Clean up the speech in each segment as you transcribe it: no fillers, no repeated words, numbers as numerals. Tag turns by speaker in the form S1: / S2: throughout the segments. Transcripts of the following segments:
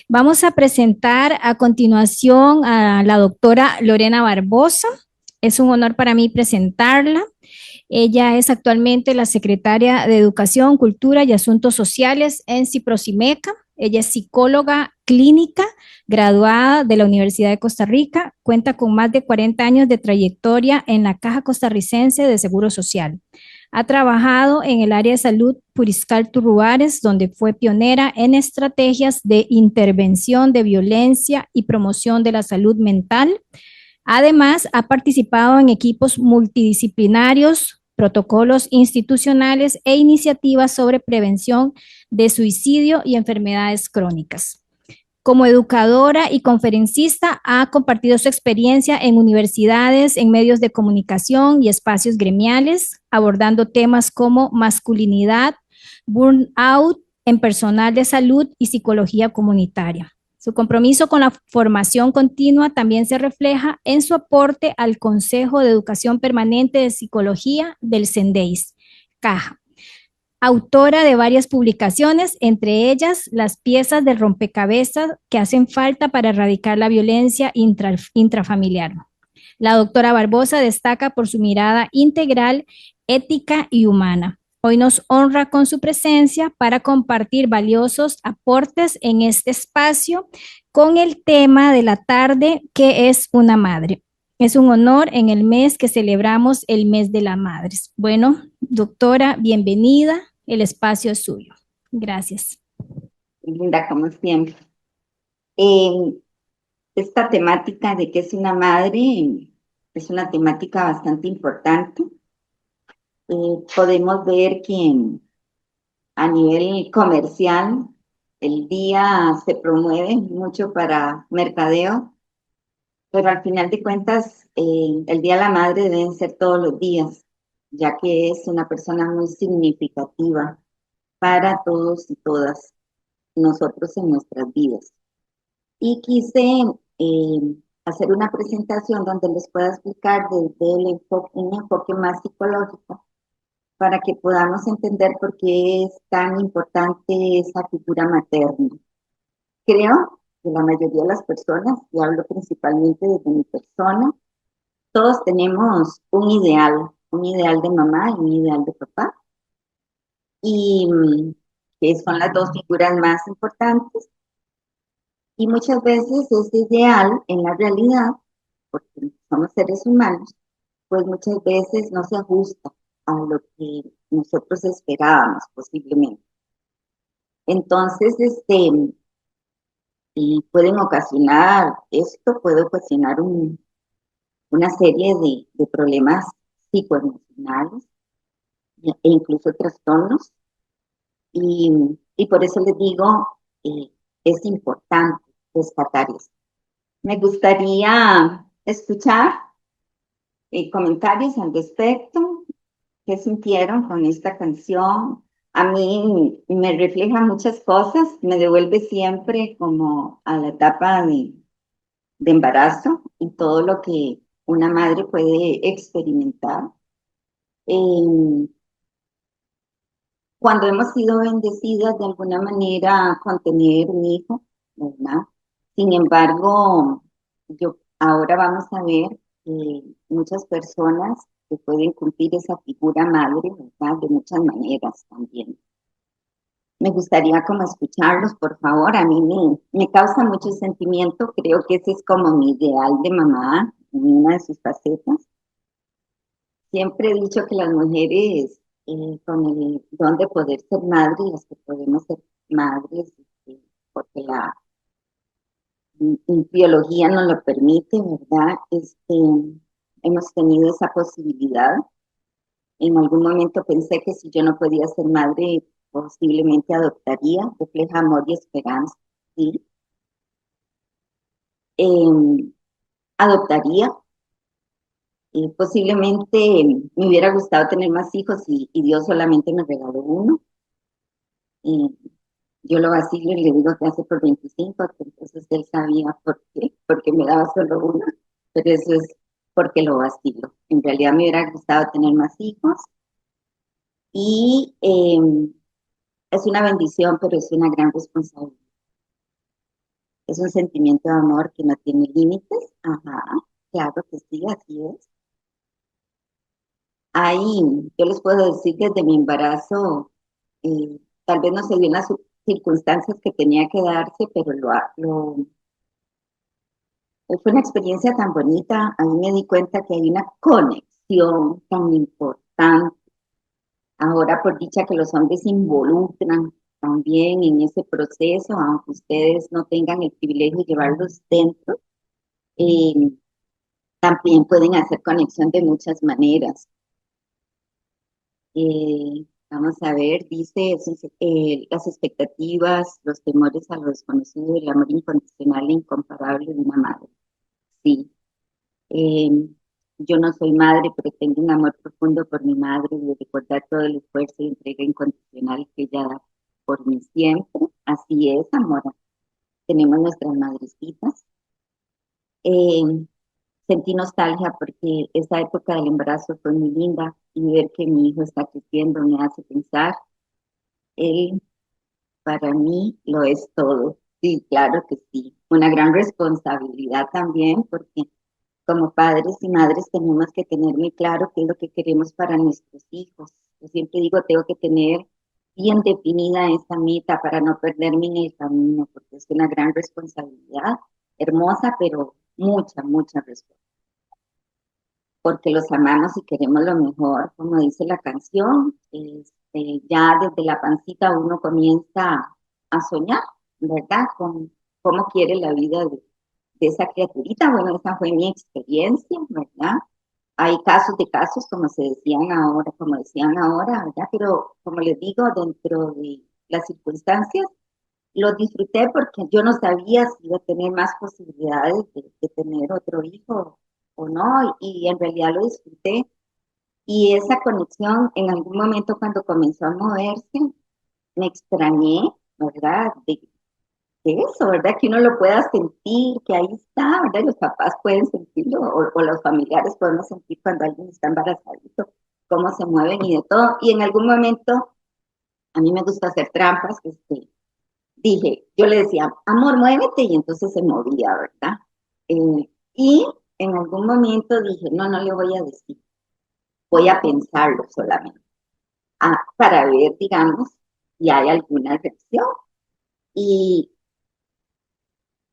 S1: Vamos a presentar a continuación a la doctora Lorena Barbosa. Es un honor para mí presentarla. Ella es actualmente la secretaria de Educación, Cultura y Asuntos Sociales en Ciprosimeca. Ella es psicóloga clínica, graduada de la Universidad de Costa Rica. Cuenta con más de 40 años de trayectoria en la Caja Costarricense de Seguro Social. Ha trabajado en el área de salud Puriscal Turruares, donde fue pionera en estrategias de intervención de violencia y promoción de la salud mental. Además, ha participado en equipos multidisciplinarios, protocolos institucionales e iniciativas sobre prevención de suicidio y enfermedades crónicas. Como educadora y conferencista, ha compartido su experiencia en universidades, en medios de comunicación y espacios gremiales, abordando temas como masculinidad, burnout en personal de salud y psicología comunitaria. Su compromiso con la formación continua también se refleja en su aporte al Consejo de Educación Permanente de Psicología del CENDEIS, CAJA. Autora de varias publicaciones, entre ellas las piezas de rompecabezas que hacen falta para erradicar la violencia intrafamiliar. La doctora Barbosa destaca por su mirada integral, ética y humana. Hoy nos honra con su presencia para compartir valiosos aportes en este espacio con el tema de la tarde, que es una madre. Es un honor en el mes que celebramos el mes de las madres. Bueno, doctora, bienvenida. El espacio es suyo. Gracias.
S2: Linda, como siempre. Eh, Esta temática de qué es una madre es una temática bastante importante. Podemos ver que a nivel comercial el día se promueve mucho para mercadeo, pero al final de cuentas el Día de la Madre deben ser todos los días, ya que es una persona muy significativa para todos y todas nosotros en nuestras vidas. Y quise hacer una presentación donde les pueda explicar desde un enfoque más psicológico para que podamos entender por qué es tan importante esa figura materna. Creo que la mayoría de las personas, y hablo principalmente desde mi persona, todos tenemos un ideal de mamá y un ideal de papá, y que son las dos figuras más importantes. Y muchas veces ese ideal en la realidad, porque somos seres humanos, pues muchas veces no se ajusta a lo que nosotros esperábamos posiblemente. Entonces, y pueden ocasionar, esto puede ocasionar una serie de problemas psicoemocionales e incluso trastornos. Y por eso les digo, es importante rescatar esto. Me gustaría escuchar comentarios al respecto, qué sintieron con esta canción. A mí me refleja muchas cosas, me devuelve siempre como a la etapa de embarazo y todo lo que una madre puede experimentar. Eh, Cuando hemos sido bendecidas de alguna manera con tener un hijo, ¿verdad? Sin embargo, ahora vamos a ver muchas personas que pueden cumplir esa figura madre, ¿verdad? De muchas maneras también. Me gustaría como escucharlos, por favor. A mí me causa mucho sentimiento. Creo que ese es como mi ideal de mamá en una de sus facetas. Siempre he dicho que las mujeres con el don de poder ser madres, las que podemos ser madres, porque la biología nos lo permite, ¿verdad? Hemos tenido esa posibilidad. En algún momento pensé que si yo no podía ser madre, posiblemente adoptaría, refleja amor y esperanza, ¿sí? Adoptaría. Posiblemente me hubiera gustado tener más hijos y Dios solamente me regaló uno. Yo lo vacilo y le digo que hace por 25, entonces él sabía por qué, porque me daba solo uno, pero eso es porque lo vacilo. En realidad me hubiera gustado tener más hijos y es una bendición, pero es una gran responsabilidad. Es un sentimiento de amor que no tiene límites. Ajá, claro que sí, así es. Ahí, yo les puedo decir que desde mi embarazo, tal vez no se dio en las circunstancias que tenía que darse, pero fue una experiencia tan bonita. A mí me di cuenta que hay una conexión tan importante. Ahora, por dicha que los hombres se involucran también en ese proceso, aunque ustedes no tengan el privilegio de llevarlos dentro, eh, también pueden hacer conexión de muchas maneras. Vamos a ver, dice, las expectativas, los temores a lo desconocido, el amor incondicional e incomparable de una madre. Sí, eh, yo no soy madre, pero tengo un amor profundo por mi madre y de recordar todo el esfuerzo y entrega incondicional que ella da por mí siempre. Así es, amor. Tenemos nuestras madrecitas. Eh, Sentí nostalgia porque esa época del embarazo fue muy linda y ver que mi hijo está creciendo me hace pensar, él para mí lo es todo. Sí, claro que sí. Una gran responsabilidad también porque como padres y madres tenemos que tener muy claro qué es lo que queremos para nuestros hijos. Yo siempre digo, tengo que tener bien definida esa meta para no perderme en el camino, porque es una gran responsabilidad, hermosa, pero mucha, mucha responsabilidad, porque los amamos y queremos lo mejor, como dice la canción. Ya desde la pancita uno comienza a soñar, ¿verdad? Con cómo quiere la vida de esa criaturita. Bueno, esa fue mi experiencia, ¿verdad? Hay casos de casos, como decían ahora, ¿verdad? Pero como les digo, dentro de las circunstancias, lo disfruté porque yo no sabía si iba a tener más posibilidades de tener otro hijo o no, y en realidad lo disfruté. Y esa conexión, en algún momento cuando comenzó a moverse, me extrañé, ¿verdad? De eso, ¿verdad? Que uno lo pueda sentir, que ahí está, ¿verdad? Los papás pueden sentirlo, o los familiares podemos sentir cuando alguien está embarazadito, cómo se mueven y de todo. Y en algún momento, a mí me gusta hacer trampas, dije, yo le decía, amor, muévete, y entonces se movía, ¿verdad? Y en algún momento dije, no, no le voy a decir, voy a pensarlo solamente, para ver, digamos, si hay alguna reacción. Y,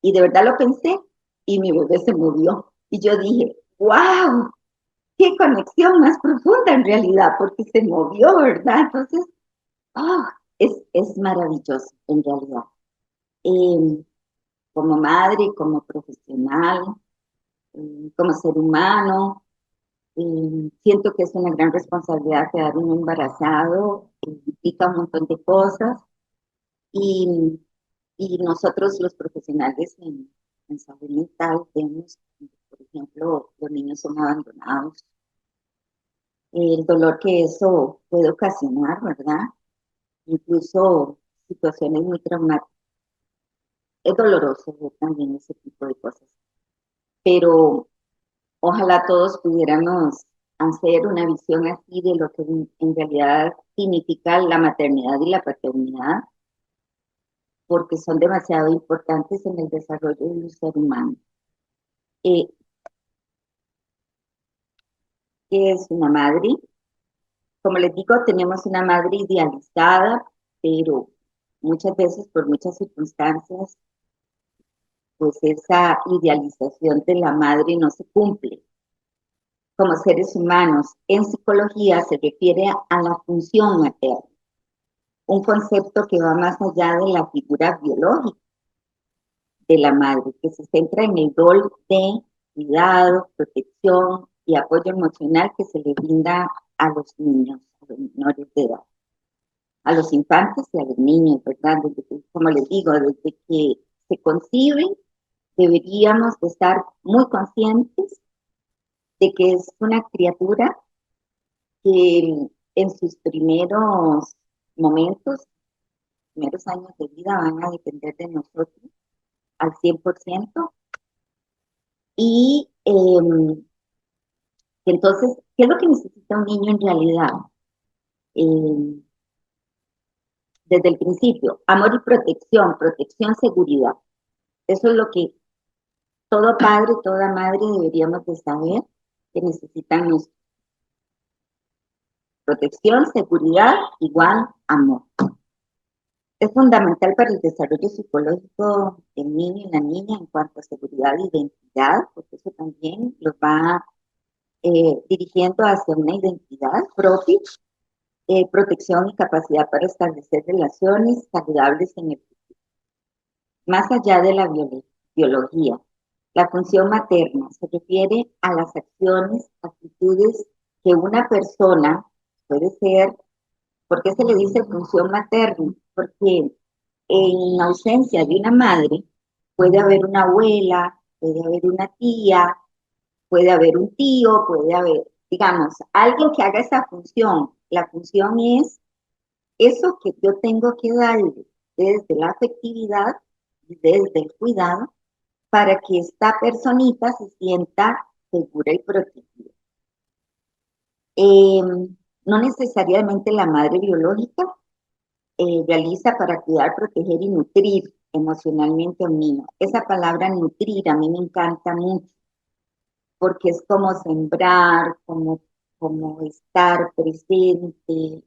S2: y de verdad lo pensé, y mi bebé se movió. Y yo dije, wow, qué conexión más profunda en realidad, porque se movió, ¿verdad? Entonces, oh, es maravilloso en realidad. Eh, Como madre, como profesional, como ser humano. Siento que es una gran responsabilidad quedar un embarazado, implica un montón de cosas y, y nosotros los profesionales en salud mental vemos, por ejemplo, los niños son abandonados, el dolor que eso puede ocasionar, ¿verdad? Incluso situaciones muy traumáticas. Es doloroso ver también ese tipo de cosas, pero ojalá todos pudiéramos hacer una visión así de lo que en realidad significa la maternidad y la paternidad, porque son demasiado importantes en el desarrollo de un ser humano. Eh, ¿Qué es una madre? Como les digo, tenemos una madre idealizada, pero muchas veces por muchas circunstancias, pues esa idealización de la madre no se cumple. Como seres humanos, en psicología se refiere a la función materna, un concepto que va más allá de la figura biológica de la madre, que se centra en el rol de cuidado, protección y apoyo emocional que se le brinda a los niños, a los menores de edad, a los infantes y a los niños, ¿verdad? Como les digo, desde que se conciben, deberíamos de estar muy conscientes de que es una criatura que en sus primeros momentos, primeros años de vida van a depender de nosotros al 100%. Y entonces, ¿qué es lo que necesita un niño en realidad? Eh, Desde el principio, amor y protección, seguridad. Eso es lo que todo padre, toda madre deberíamos de saber, que necesitan nuestra protección, seguridad, igual amor. Es fundamental para el desarrollo psicológico del niño y la niña en cuanto a seguridad e identidad, porque eso también los va dirigiendo hacia una identidad propia, protección y capacidad para establecer relaciones saludables en el futuro. Más allá de la biología, la función materna se refiere a las acciones, actitudes que una persona puede ser. ¿Por qué se le dice función materna? Porque en ausencia de una madre puede haber una abuela, puede haber una tía, puede haber un tío, puede haber, digamos, alguien que haga esa función. La función es eso que yo tengo que darle desde la afectividad y desde el cuidado para que esta personita se sienta segura y protegida. Eh, no necesariamente la madre biológica realiza para cuidar, proteger y nutrir emocionalmente a un niño. Esa palabra nutrir a mí me encanta mucho porque es como sembrar, como estar presente.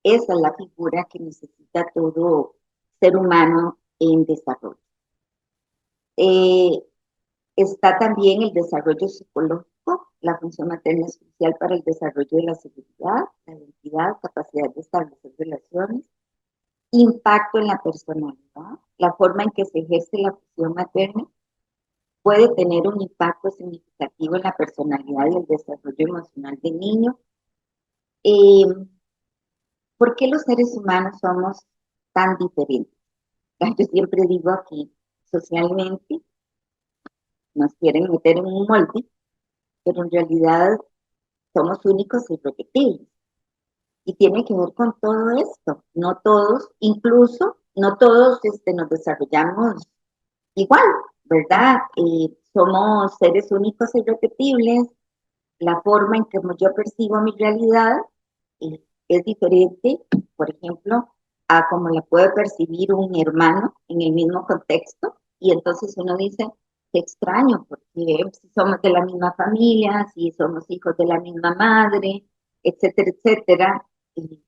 S2: Esa es la figura que necesita todo ser humano en desarrollo. Eh, Está también el desarrollo psicológico. La función materna es crucial para el desarrollo de la seguridad, la identidad, capacidad de establecer relaciones, impacto en la personalidad. La forma en que se ejerce la función materna puede tener un impacto significativo en la personalidad y el desarrollo emocional del niño. Eh, ¿Por qué los seres humanos somos tan diferentes? Yo siempre digo que socialmente nos quieren meter en un molde, pero en realidad somos únicos e irrepetibles. Y tiene que ver con todo esto. No todos, incluso, no todos nos desarrollamos igual, ¿verdad? Somos seres únicos e irrepetibles. La forma en que yo percibo mi realidad es diferente, por ejemplo, a como la puede percibir un hermano en el mismo contexto. Y entonces uno dice, qué extraño, porque si somos de la misma familia, si somos hijos de la misma madre, etcétera, etcétera, y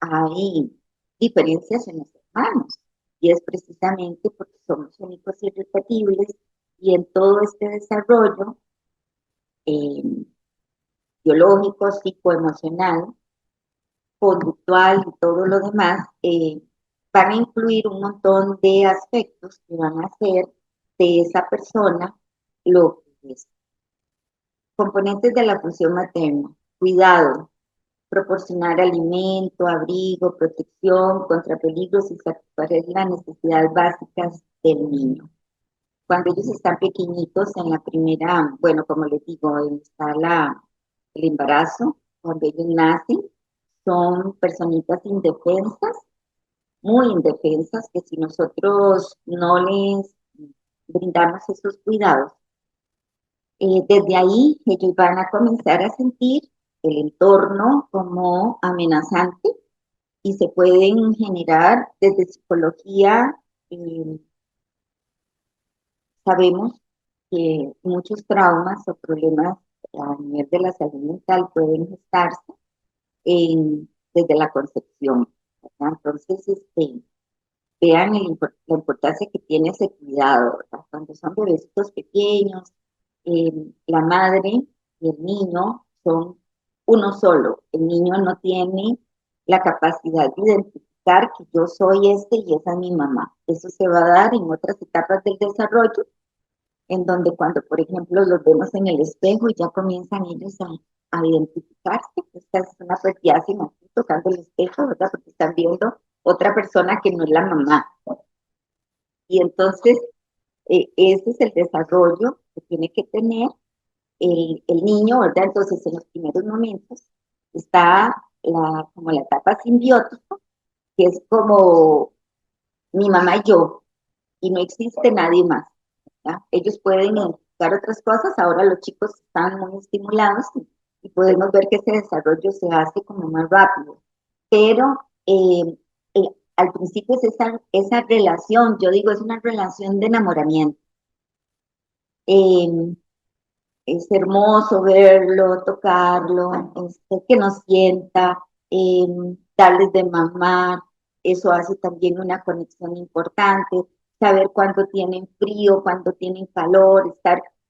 S2: hay diferencias en los hermanos. Y es precisamente porque somos únicos y irrepetibles y en todo este desarrollo eh, biológico, psicoemocional, conductual y todo lo demás, van a incluir un montón de aspectos que van a hacer de esa persona lo que es. Componentes de la función materna, cuidado, proporcionar alimento, abrigo, protección contra peligros y satisfacer las necesidades básicas del niño. Cuando ellos están pequeñitos en la primera, bueno, como les digo, está el embarazo, cuando ellos nacen, son personitas indefensas, muy indefensas, que si nosotros no les brindamos esos cuidados, desde ahí ellos van a comenzar a sentir el entorno como amenazante y se pueden generar desde psicología, eh, sabemos que muchos traumas o problemas a nivel de la salud mental pueden gestarse desde la concepción, ¿verdad? Entonces, vean la importancia que tiene ese cuidado, ¿verdad? Cuando son bebecitos pequeños, la madre y el niño son uno solo. El niño no tiene la capacidad de identificar que yo soy este y esa es mi mamá. Eso se va a dar en otras etapas del desarrollo, en donde cuando, por ejemplo, los vemos en el espejo y ya comienzan ellos a identificarse, esta es una propiácima aquí tocando el espejo, ¿verdad? Porque están viendo otra persona que no es la mamá. Y entonces, ese es el desarrollo que tiene que tener el niño, ¿verdad? Entonces, en los primeros momentos está como la etapa simbiótica, que es como mi mamá y yo, y no existe nadie más. ¿Ya? Ellos pueden identificar otras cosas, ahora los chicos están muy estimulados y podemos ver que ese desarrollo se hace como más rápido, pero eh, al principio es esa relación, yo digo, es una relación de enamoramiento. Eh, es hermoso verlo, tocarlo, que nos sienta, eh, darles de mamar, eso hace también una conexión importante, saber cuándo tienen frío, cuándo tienen calor,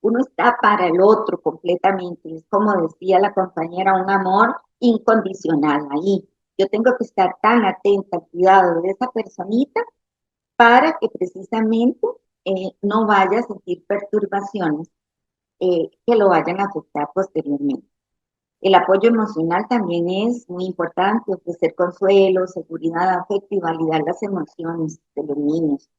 S2: uno está para el otro completamente, es como decía la compañera, un amor incondicional ahí. Yo tengo que estar tan atenta al cuidado de esa personita para que precisamente no vaya a sentir perturbaciones que lo vayan a afectar posteriormente. El apoyo emocional también es muy importante, ofrecer consuelo, seguridad, afecto y validar las emociones de los niños.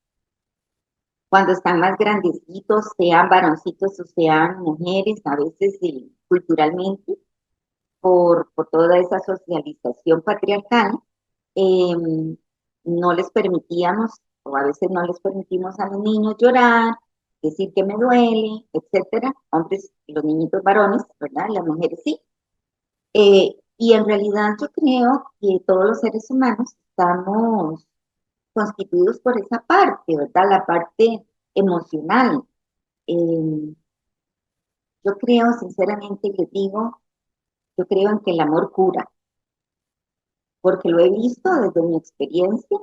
S2: Cuando están más grandecitos, sean varoncitos o sean mujeres, a veces culturalmente, por toda esa socialización patriarcal, eh, no les permitíamos, o a veces no les permitimos a los niños llorar, decir que me duele, etcétera. Hombres, los niñitos varones, ¿verdad? Las mujeres sí. Y en realidad yo creo que todos los seres humanos estamos constituidos por esa parte, ¿verdad? La parte emocional. Eh, yo creo, sinceramente, les digo, yo creo en que el amor cura, porque lo he visto desde mi experiencia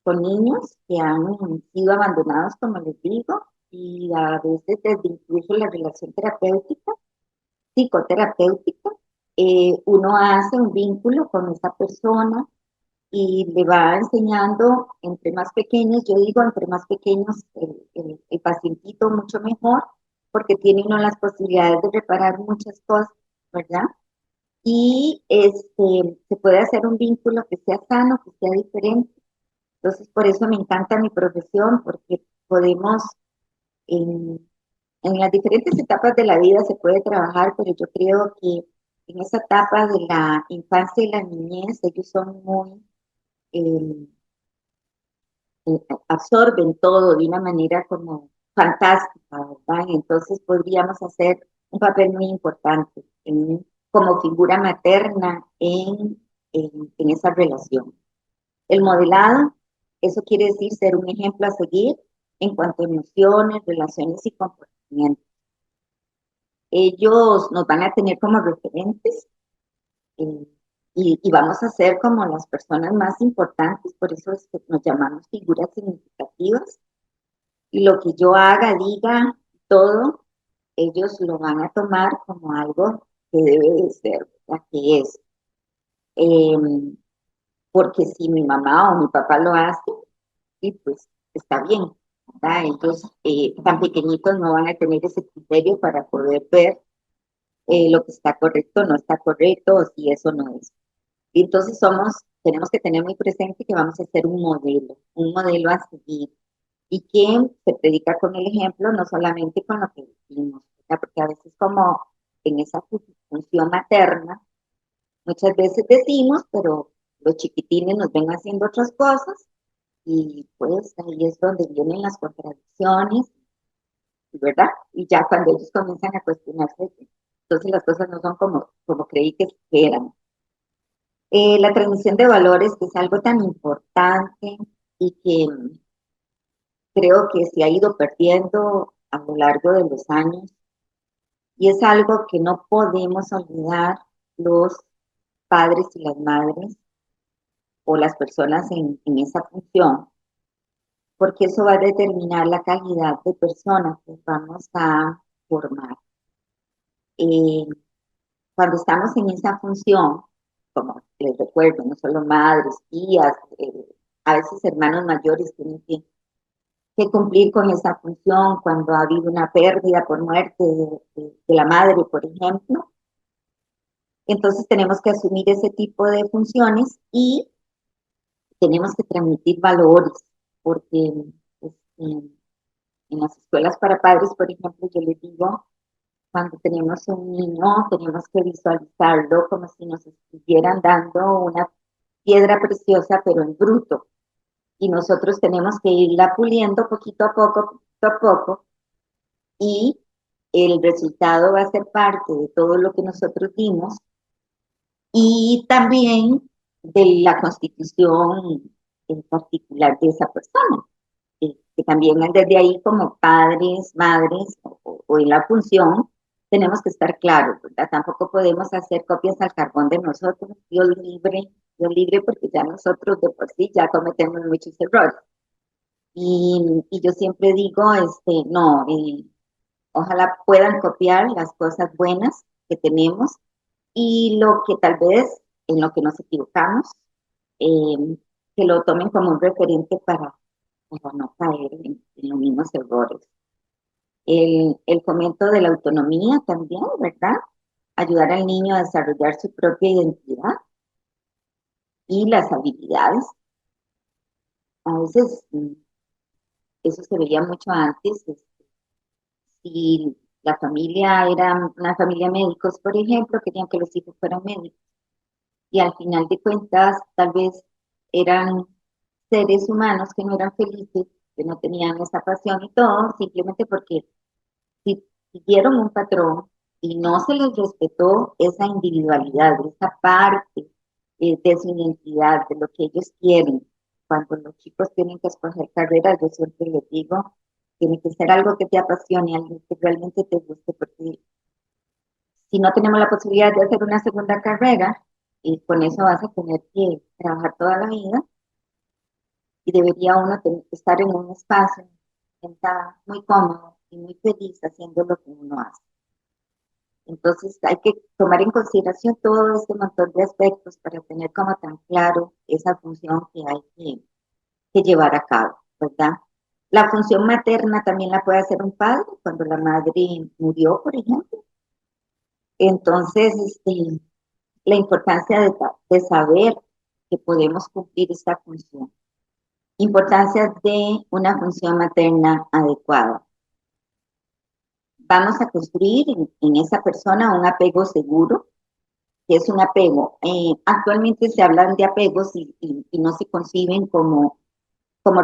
S2: con niños que han sido abandonados, como les digo, y a veces desde incluso la relación terapéutica, psicoterapéutica, uno hace un vínculo con esa persona y le va enseñando entre más pequeños, yo digo entre más pequeños el pacientito mucho mejor, porque tiene uno las posibilidades de reparar muchas cosas, ¿verdad? Y se puede hacer un vínculo que sea sano, que sea diferente. Entonces, por eso me encanta mi profesión, porque podemos, en, en las diferentes etapas de la vida se puede trabajar, pero yo creo que en esa etapa de la infancia y la niñez, ellos son muy, eh, absorben todo de una manera como fantástica, ¿verdad? Y entonces podríamos hacer un papel muy importante como figura materna en esa relación. El modelado, eso quiere decir ser un ejemplo a seguir en cuanto a emociones, relaciones y comportamientos. Ellos nos van a tener como referentes eh, y vamos a ser como las personas más importantes, por eso es que nos llamamos figuras significativas. Y lo que yo haga, diga, todo, ellos lo van a tomar como algo que debe de ser, ¿verdad? Que es. Eh, porque si mi mamá o mi papá lo hace, sí, pues está bien, ¿verdad? Ellos tan pequeñitos no van a tener ese criterio para poder ver lo que está correcto, no está correcto, o si eso no es. Y entonces tenemos que tener muy presente que vamos a ser un modelo a seguir, y que se predica con el ejemplo, no solamente con lo que decimos, ¿verdad? Porque a veces como en esa función materna, muchas veces decimos, pero los chiquitines nos ven haciendo otras cosas, y pues ahí es donde vienen las contradicciones, ¿verdad? Y ya cuando ellos comienzan a cuestionarse, entonces las cosas no son como creí que eran. La transmisión de valores, que es algo tan importante y que creo que se ha ido perdiendo a lo largo de los años, y es algo que no podemos olvidar los padres y las madres o las personas en esa función, porque eso va a determinar la calidad de personas que vamos a formar. Eh, Cuando estamos en esa función, como les recuerdo, no solo madres, tías, a veces hermanos mayores tienen que cumplir con esa función cuando ha habido una pérdida por muerte de la madre, por ejemplo. Entonces tenemos que asumir ese tipo de funciones y tenemos que transmitir valores, porque pues, en las escuelas para padres, por ejemplo, yo les digo, cuando tenemos un niño, tenemos que visualizarlo como si nos estuvieran dando una piedra preciosa, pero en bruto. Y nosotros tenemos que irla puliendo poquito a poco, y el resultado va a ser parte de todo lo que nosotros dimos y también de la constitución particular de esa persona. Que también desde ahí como padres, madres o en la función, tenemos que estar claros, ¿verdad? Tampoco podemos hacer copias al carbón de nosotros, Dios libre porque ya nosotros de por sí ya cometemos muchos errores. Y yo siempre digo, no, ojalá puedan copiar las cosas buenas que tenemos y lo que tal vez en lo que nos equivocamos, eh, que lo tomen como un referente para no caer en los mismos errores. El fomento de la autonomía también, ¿verdad? Ayudar al niño a desarrollar su propia identidad y las habilidades. A veces eso se veía mucho antes. Si la familia era una familia de médicos, por ejemplo, querían que los hijos fueran médicos. Y al final de cuentas, tal vez eran seres humanos que no eran felices, que no tenían esa pasión y todo, simplemente porque si siguieron un patrón y no se les respetó esa individualidad, esa parte de su identidad, de lo que ellos quieren. Cuando los chicos tienen que escoger carreras, yo siempre les digo, tiene que ser algo que te apasione, algo que realmente te guste, porque si no tenemos la posibilidad de hacer una segunda carrera, y con eso vas a tener que trabajar toda la vida, y debería uno estar en un espacio que está muy cómodo y muy feliz haciendo lo que uno hace. Entonces hay que tomar en consideración todo este montón de aspectos para tener como tan claro esa función que hay que llevar a cabo, ¿verdad? La función materna también la puede hacer un padre cuando la madre murió, por ejemplo. Entonces, la importancia de saber que podemos cumplir esta función. Importancia de una función materna adecuada. Vamos a construir en esa persona un apego seguro, que es un apego. Actualmente se hablan de apegos y no se conciben como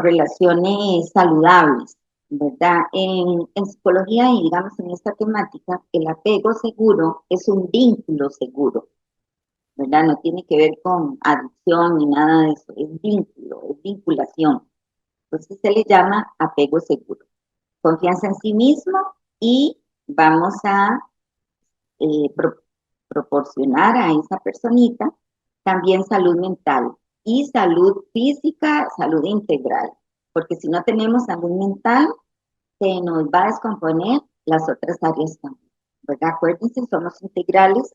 S2: relaciones saludables, ¿verdad? En psicología y digamos en esta temática, el apego seguro es un vínculo seguro, ¿verdad? No tiene que ver con adicción ni nada de eso, es vínculo, es vinculación. Entonces se le llama apego seguro. Confianza en sí mismo y vamos a eh, pro proporcionar a esa personita también salud mental y salud física, salud integral, porque si no tenemos salud mental, se nos va a descomponer las otras áreas también, ¿verdad? Acuérdense, somos integrales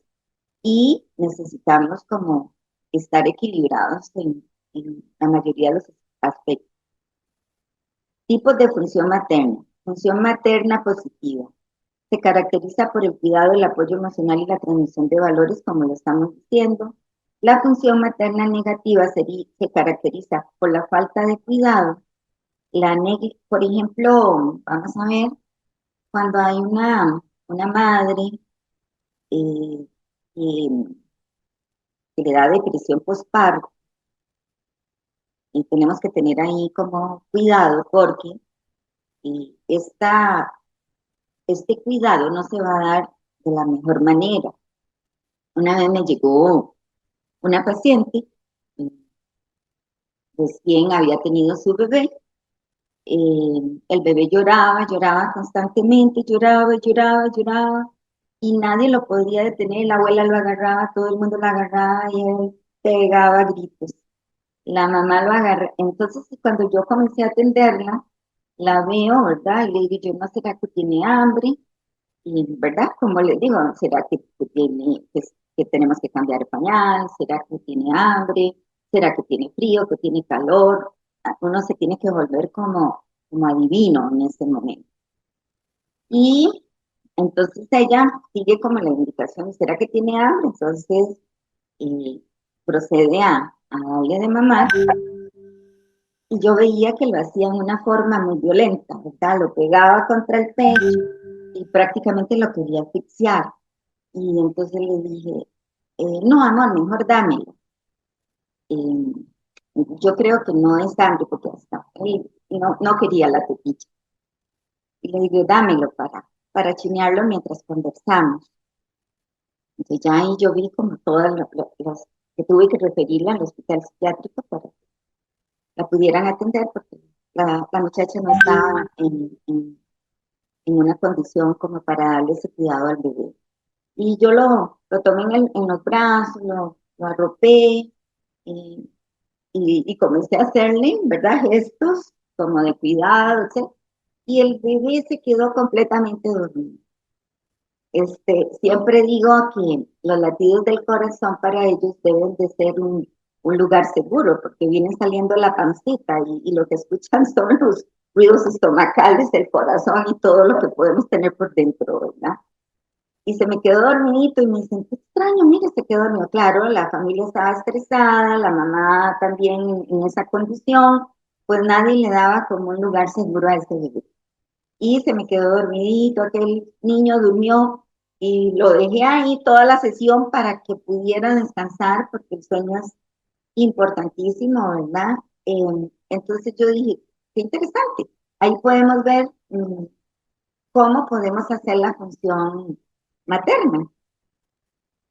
S2: y necesitamos como estar equilibrados en la mayoría de los aspectos. Tipos de función materna. Función materna positiva. Se caracteriza por el cuidado, el apoyo emocional y la transmisión de valores, como lo estamos diciendo. La función materna negativa se caracteriza por la falta de cuidado. Por ejemplo, vamos a ver, cuando hay una madre eh, que, que le da depresión postparto, y tenemos que tener ahí como cuidado porque esta este cuidado no se va a dar de la mejor manera. Una vez me llegó una paciente, eh, recién había tenido su bebé, el bebé lloraba, lloraba constantemente, lloraba, lloraba, lloraba, y nadie lo podía detener, la abuela lo agarraba, todo el mundo lo agarraba y él pegaba gritos. La mamá lo agarra, entonces cuando yo comencé a atenderla, la veo, ¿verdad? Y le digo, yo no será que tiene hambre, y, ¿verdad? Como les digo, ¿será que tenemos que cambiar el pañal? ¿Será que tiene hambre? ¿Será que tiene frío? ¿Que tiene calor? Uno se tiene que volver como adivino en ese momento. Y entonces ella sigue como la indicación, ¿será que tiene hambre? Entonces procede a darle de mamar y yo veía que lo hacía de una forma muy violenta, ¿verdad? Lo pegaba contra el pecho y prácticamente lo quería asfixiar. Y entonces le dije, no, amor, mejor dámelo. Eh, yo creo que no es hambre porque hasta él no quería la tetilla. Y le digo, dámelo para chinearlo mientras conversamos. Entonces ya ahí yo vi como todas las que tuve que referirla al hospital psiquiátrico la pudieran atender porque la muchacha no estaba en una condición como para darle ese cuidado al bebé. Y yo lo tomé en los brazos, lo arropé y, y comencé a hacerle, ¿verdad? Gestos como de cuidado, etc. Y el bebé se quedó completamente dormido. Siempre digo que los latidos del corazón para ellos deben de ser un lugar seguro, porque viene saliendo la pancita y lo que escuchan son los ruidos estomacales del corazón y todo lo que podemos tener por dentro, ¿verdad? Y se me quedó dormidito y me dicen, qué extraño, mire, se quedó dormido. Claro, la familia estaba estresada, la mamá también en esa condición, pues nadie le daba como un lugar seguro a ese bebé. Y se me quedó dormidito, aquel niño durmió y lo dejé ahí toda la sesión para que pudiera descansar, porque el sueño es importantísimo, ¿verdad? Entonces yo dije, qué interesante, ahí podemos ver cómo podemos hacer la función materna.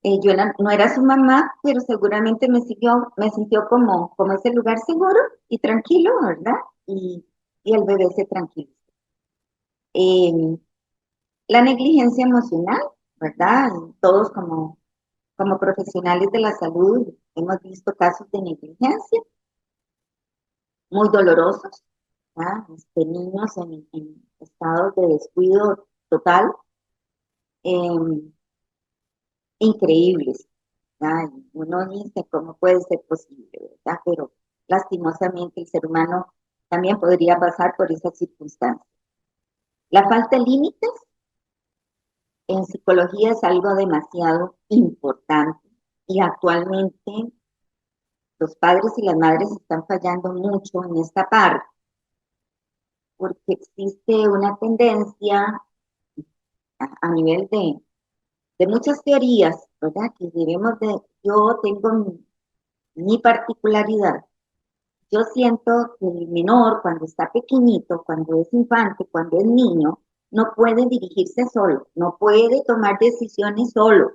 S2: Yo no era su mamá, pero seguramente me sintió como ese lugar seguro y tranquilo, ¿verdad? Y el bebé se tranquilizó. Eh, la negligencia emocional, ¿verdad? Todos como profesionales de la salud hemos visto casos de negligencia muy dolorosos, ¿verdad? Niños en estados de descuido total, eh, increíbles, ¿verdad? Y uno dice, ¿cómo puede ser posible, verdad? Pero lastimosamente el ser humano también podría pasar por esas circunstancias. La falta de límites en psicología es algo demasiado importante y actualmente los padres y las madres están fallando mucho en esta parte porque existe una tendencia a nivel de muchas teorías, ¿verdad? Que debemos de, yo tengo mi particularidad. Yo siento que el menor, cuando está pequeñito, cuando es infante, cuando es niño, no puede dirigirse solo, no puede tomar decisiones solo.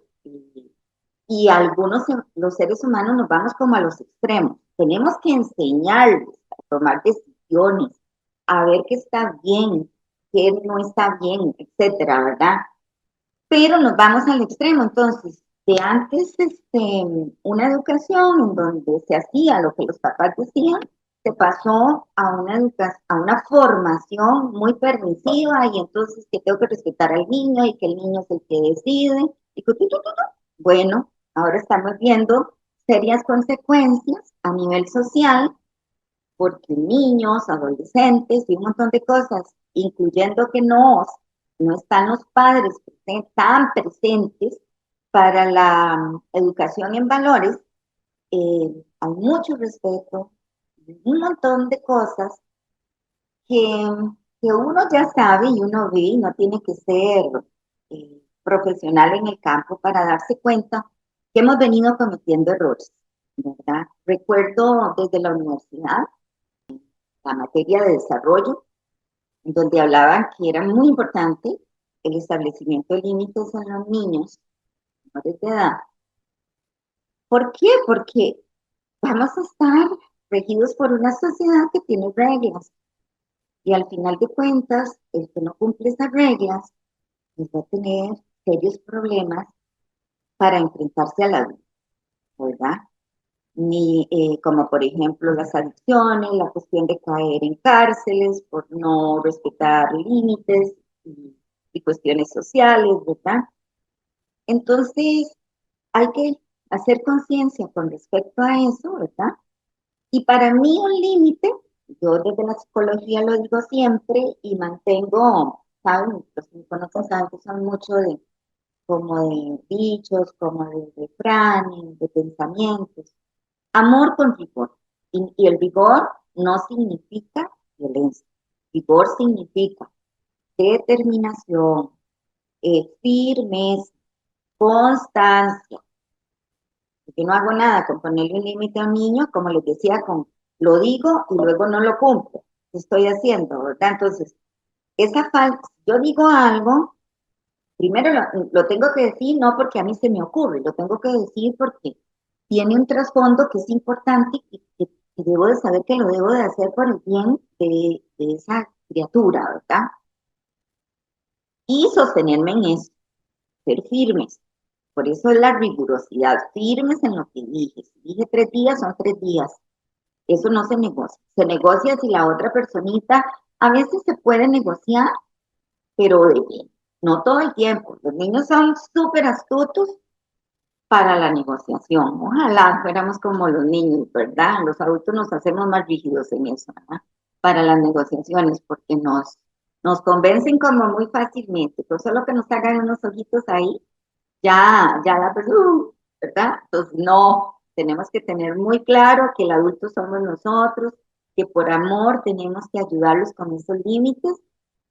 S2: Y algunos, los seres humanos, nos vamos como a los extremos. Tenemos que enseñarles a tomar decisiones, a ver qué está bien, qué no está bien, etcétera, ¿verdad? Pero nos vamos al extremo. Entonces, de antes, una educación en donde se hacía lo que los papás decían, se pasó a una formación muy permisiva y entonces que tengo que respetar al niño y que el niño es el que decide. Y bueno, ahora estamos viendo serias consecuencias a nivel social porque niños, adolescentes y un montón de cosas, incluyendo que no están los padres tan presentes para la educación en valores, hay mucho respeto, un montón de cosas que, que uno ya sabe y uno ve y no tiene que ser profesional en el campo para darse cuenta que hemos venido cometiendo errores, ¿verdad? Recuerdo desde la universidad, la materia de desarrollo, donde hablaban que era muy importante el establecimiento de límites en los niños menores de edad. ¿Por qué? Porque vamos a estar regidos por una sociedad que tiene reglas y al final de cuentas, el que no cumple esas reglas pues va a tener serios problemas para enfrentarse a la vida, ¿verdad? Ni como por ejemplo las adicciones, la cuestión de caer en cárceles por no respetar límites y cuestiones sociales, ¿verdad? Entonces hay que hacer conciencia con respecto a eso, ¿verdad? Y para mí un límite, yo desde la psicología lo digo siempre y mantengo, ¿saben? Los que me conocen saben que son mucho de como de dichos, como de refranes, de pensamientos. Amor con rigor. Y el rigor no significa violencia. Rigor significa determinación, firmeza, constancia. Yo no hago nada con ponerle un límite a un niño, como les decía, con lo digo y luego no lo cumplo. ¿Qué estoy haciendo? ¿Verdad? Entonces, esa falta, yo digo algo, primero lo tengo que decir no porque a mí se me ocurre, lo tengo que decir porque tiene un trasfondo que es importante y que y debo de saber que lo debo de hacer por el bien de esa criatura, ¿verdad? Y sostenerme en eso, ser firmes. Por eso es la rigurosidad, firmes en lo que dije. Si dije 3 días, son 3 días. Eso no se negocia. Se negocia si la otra personita, a veces se puede negociar, pero de bien, no todo el tiempo. Los niños son súper astutos para la negociación. Ojalá fuéramos como los niños, ¿verdad? Los adultos nos hacemos más rígidos en eso, ¿verdad? Para las negociaciones, porque nos convencen como muy fácilmente. Pues solo que nos hagan unos ojitos ahí, ya la persona, ¿verdad? Entonces, no, tenemos que tener muy claro que el adulto somos nosotros, que por amor tenemos que ayudarlos con esos límites.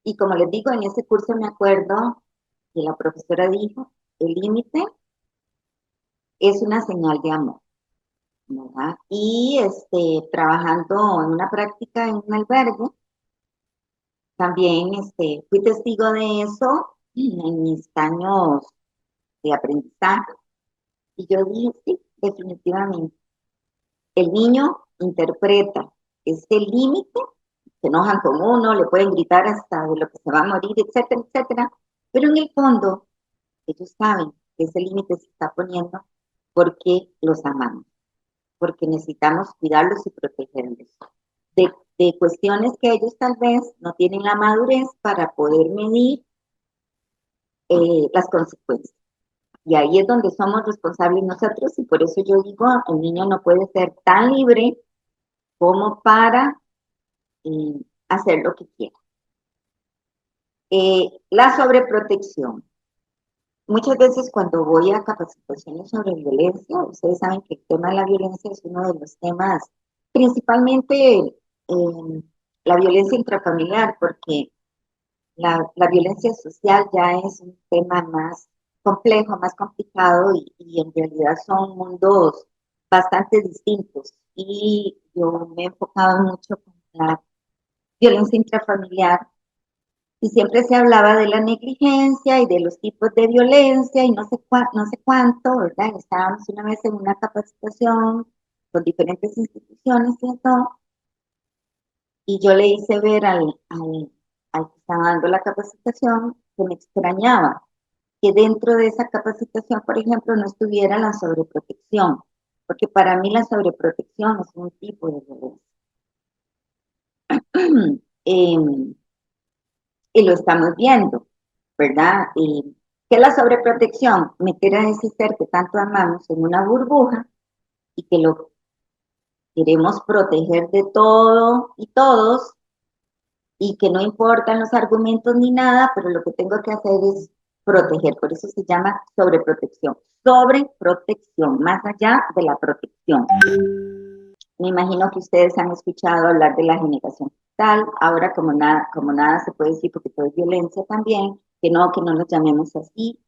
S2: Y como les digo, en ese curso me acuerdo que la profesora dijo, el límite es una señal de amor, ¿verdad? Y trabajando en una práctica en un albergue, también fui testigo de eso en mis años de aprendizaje. Y yo dije, sí, definitivamente. El niño interpreta ese límite, se enojan con uno, le pueden gritar hasta de lo que se va a morir, etcétera, etcétera. Pero en el fondo, ellos saben que ese límite se está poniendo porque los amamos, porque necesitamos cuidarlos y protegerlos. De cuestiones que ellos tal vez no tienen la madurez para poder medir las consecuencias. Y ahí es donde somos responsables nosotros y por eso yo digo, el niño no puede ser tan libre como para hacer lo que quiera. La sobreprotección. Muchas veces cuando voy a capacitaciones sobre violencia, ustedes saben que el tema de la violencia es uno de los temas, principalmente la violencia intrafamiliar, porque la violencia social ya es un tema más complejo, más complicado y en realidad son mundos bastante distintos. Y yo me he enfocado mucho con la violencia intrafamiliar y siempre se hablaba de la negligencia y de los tipos de violencia y no sé cuánto, ¿verdad? Estábamos una vez en una capacitación con diferentes instituciones y todo, y yo le hice ver al que estaba dando la capacitación que me extrañaba que dentro de esa capacitación, por ejemplo, no estuviera la sobreprotección, porque para mí la sobreprotección es un tipo de violencia. eh, y lo estamos viendo, ¿verdad? Y ¿qué es la sobreprotección? Meter a ese ser que tanto amamos en una burbuja y que lo queremos proteger de todo y todos y que no importan los argumentos ni nada, pero lo que tengo que hacer es proteger, por eso se llama sobreprotección. Sobreprotección, más allá de la protección. Me imagino que ustedes han escuchado hablar de la generación cristal. Ahora, como nada se puede decir porque todo es violencia también, que no nos llamemos así.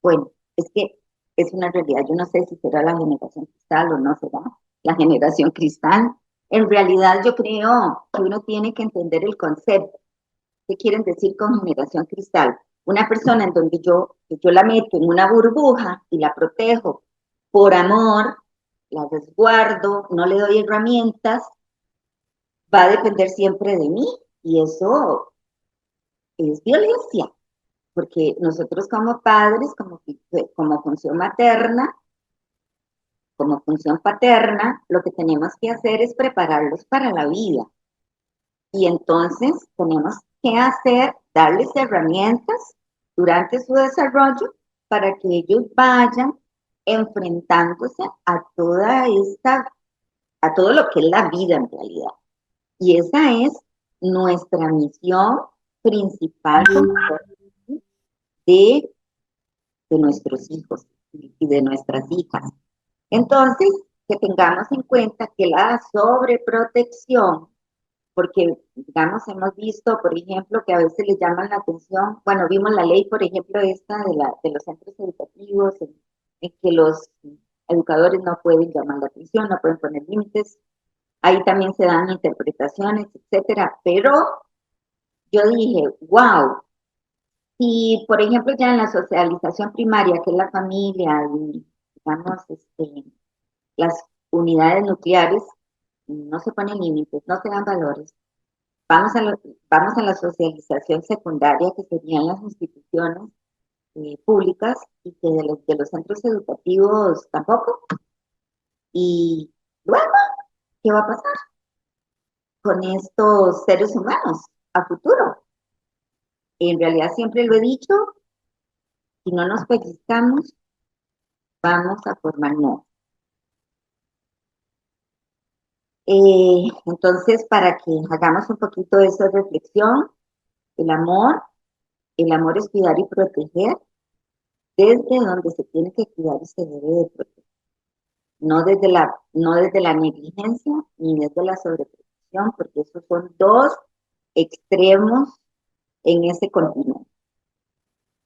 S2: Bueno, es que es una realidad. Yo no sé si será la generación cristal o no será la generación cristal. En realidad, yo creo que uno tiene que entender el concepto. ¿Qué quieren decir con generación cristal? Una persona en donde yo la meto en una burbuja y la protejo por amor, la resguardo, no le doy herramientas, va a depender siempre de mí y eso es violencia, porque nosotros como padres, como función materna, como función paterna, lo que tenemos que hacer es prepararlos para la vida. Y entonces tenemos que darles herramientas durante su desarrollo para que ellos vayan enfrentándose a todo lo que es la vida en realidad. Y esa es nuestra misión principal de, de nuestros hijos y de nuestras hijas. Entonces, que tengamos en cuenta que la sobreprotección, porque, digamos, hemos visto, por ejemplo, que a veces le llaman la atención, bueno, vimos la ley, por ejemplo, esta de los centros educativos, en que los educadores no pueden llamar la atención, no pueden poner límites, ahí también se dan interpretaciones, etcétera, pero yo dije, wow, si, por ejemplo, ya en la socialización primaria, que es la familia y, digamos, las unidades nucleares, no se ponen límites, no se dan valores. Vamos a, vamos a la socialización secundaria, que serían las instituciones públicas, y que de los centros educativos tampoco. Y luego, ¿qué va a pasar con estos seres humanos a futuro? En realidad siempre lo he dicho, si no nos pellizcamos, vamos a formar nuevos. Entonces, para que hagamos un poquito de esa reflexión, el amor, el amor es cuidar y proteger desde donde se tiene que cuidar y se debe de proteger. No desde la negligencia ni desde la sobreprotección, porque esos son dos extremos en ese continuum.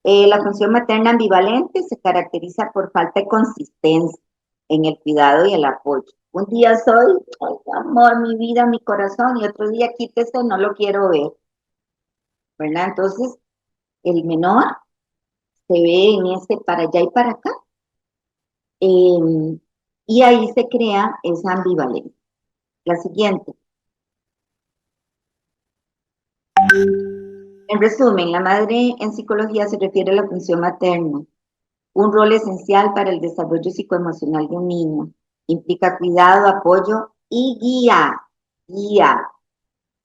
S2: La función materna ambivalente se caracteriza por falta de consistencia en el cuidado y el apoyo. Un día soy, ay, amor, mi vida, mi corazón, y otro día quítese, no lo quiero ver, ¿verdad? Entonces, el menor se ve en ese para allá y para acá, y ahí se crea esa ambivalencia. La siguiente. En resumen, la madre en psicología se refiere a la función materna, un rol esencial para el desarrollo psicoemocional de un niño. Implica cuidado, apoyo y guía. Guía.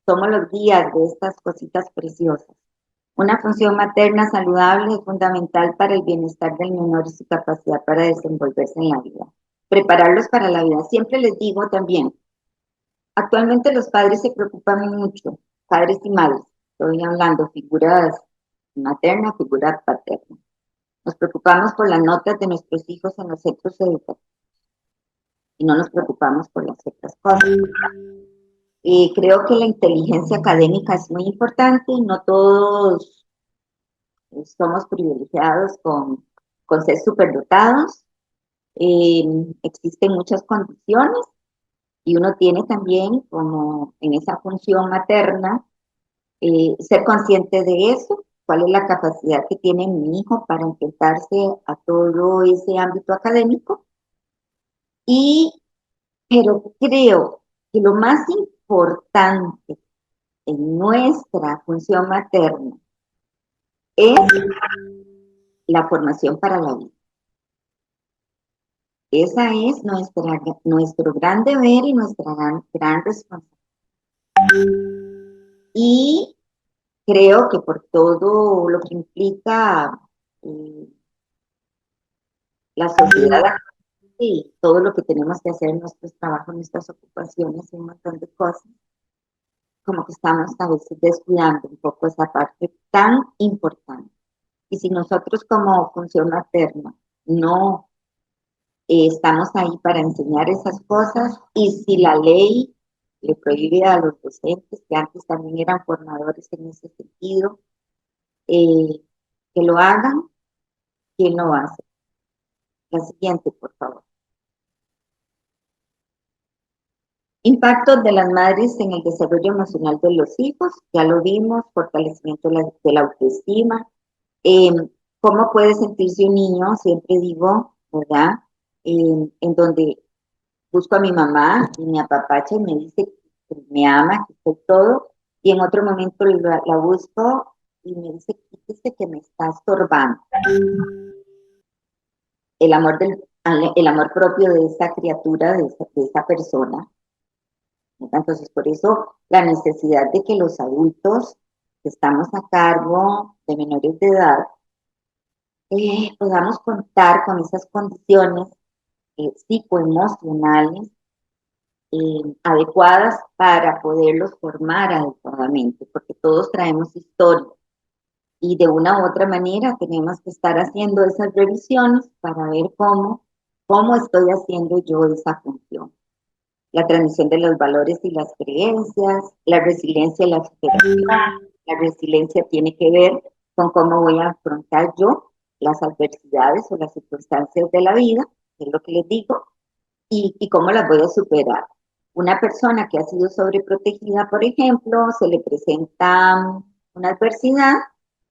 S2: Somos los guías de estas cositas preciosas. Una función materna saludable es fundamental para el bienestar del menor y su capacidad para desenvolverse en la vida. Prepararlos para la vida. Siempre les digo también, actualmente los padres se preocupan mucho, padres y madres. Estoy hablando figuras materna, figura paterna. Nos preocupamos por las notas de nuestros hijos en los centros educativos y no nos preocupamos por las otras cosas. Creo que la inteligencia académica es muy importante, no todos somos privilegiados con ser superdotados. Existen muchas condiciones y uno tiene también, como en esa función materna, ser consciente de eso, cuál es la capacidad que tiene mi hijo para enfrentarse a todo ese ámbito académico. Pero creo que lo más importante en nuestra función materna es la formación para la vida. Esa es nuestro gran deber y nuestra gran responsabilidad. Y creo que por todo lo que implica eh, la sociedad y todo lo que tenemos que hacer en nuestros trabajos, nuestras ocupaciones y un montón de cosas, como que estamos a veces descuidando un poco esa parte tan importante. Y si nosotros como función materna no estamos ahí para enseñar esas cosas, y si la ley le prohíbe a los docentes, que antes también eran formadores en ese sentido, eh, que lo hagan, ¿quién lo hace? La siguiente, por favor. Impactos de las madres en el desarrollo emocional de los hijos, ya lo vimos, fortalecimiento de la autoestima. Eh, ¿Cómo puede sentirse un niño? Siempre digo, ¿verdad? En donde busco a mi mamá y me apapacha y me dice que me ama, que soy todo, y en otro momento la busco y me dice, quítese que me está estorbando. El amor, el amor propio de esa criatura, de esa persona. Entonces, por eso la necesidad de que los adultos que estamos a cargo de menores de edad podamos contar con esas condiciones psicoemocionales adecuadas para poderlos formar adecuadamente, porque todos traemos historia y de una u otra manera tenemos que estar haciendo esas revisiones para ver cómo estoy haciendo yo esa función. La transmisión de los valores y las creencias, la resiliencia y la superación. La resiliencia tiene que ver con cómo voy a afrontar yo las adversidades o las circunstancias de la vida, que es lo que les digo, y cómo las voy a superar. Una persona que ha sido sobreprotegida, por ejemplo, se le presenta una adversidad